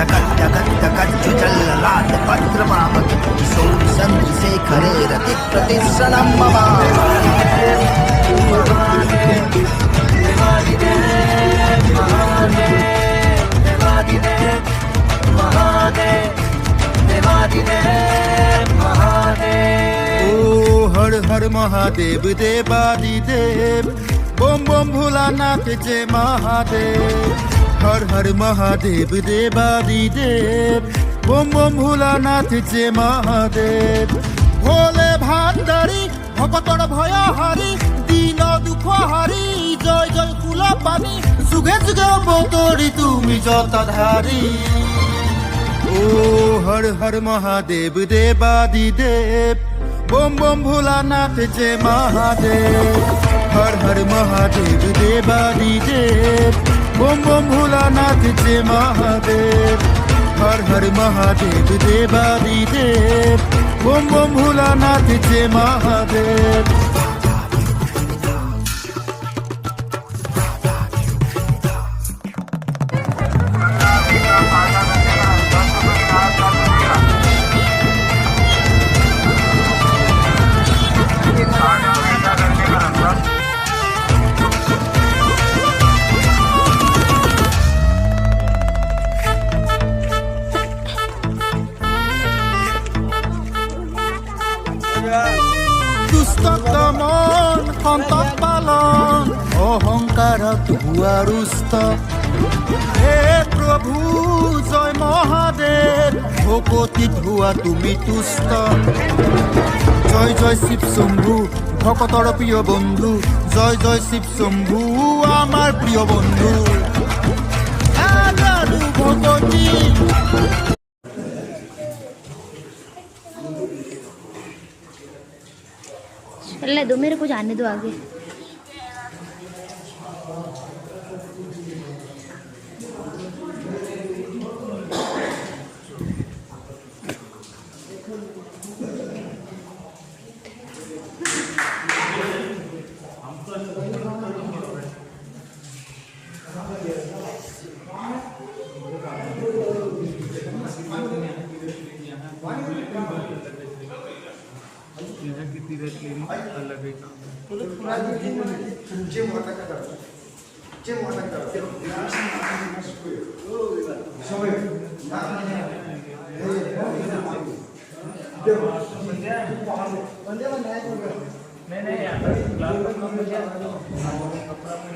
टकट्टकट्टकच्चुचल्ललाट पत्रमावति सौरिसन्धिशेखरे रतिप्रतिश्रणं मम ओ हर हर महादेव देवादिदेव बोम बोम भोलानाथ जय महादेव हर हर महादेव देवादिदेव बोम बोम भोलानाथ जय महादेव भोले भांडारी भगतर भय हारी दीन दुख हारी जय जय कुल पानी जुगे जुगे अवतरी तुमी जटाधारी ओ हर हर महादेव देवादिदेव बोम बोम भोलानाथ जय महादेव हर हर महादेव देवादिदेव बोम बोम भोलानाथ जय महादेव हर हर महादेव देवादिदेव बोम बोम भोलानाथ जय महादेव দুষ্ট দমন সন্তত পালন অহংকাৰত ভুৱা ৰুষ্ট হে প্ৰভু জয় মহাদেৱ ভকতিত হোৱা তুমি তুষ্ট জয় জয় শিৱ শম্ভু ভকতৰ প্ৰিয় বন্ধু জয় জয় শিৱ শম্ভু আমাৰ প্ৰিয় বন্ধু ভকতি ले दो मेरे को जाने दो आगे किती रेट लेनी अलग है काम नहीं कपड़ा में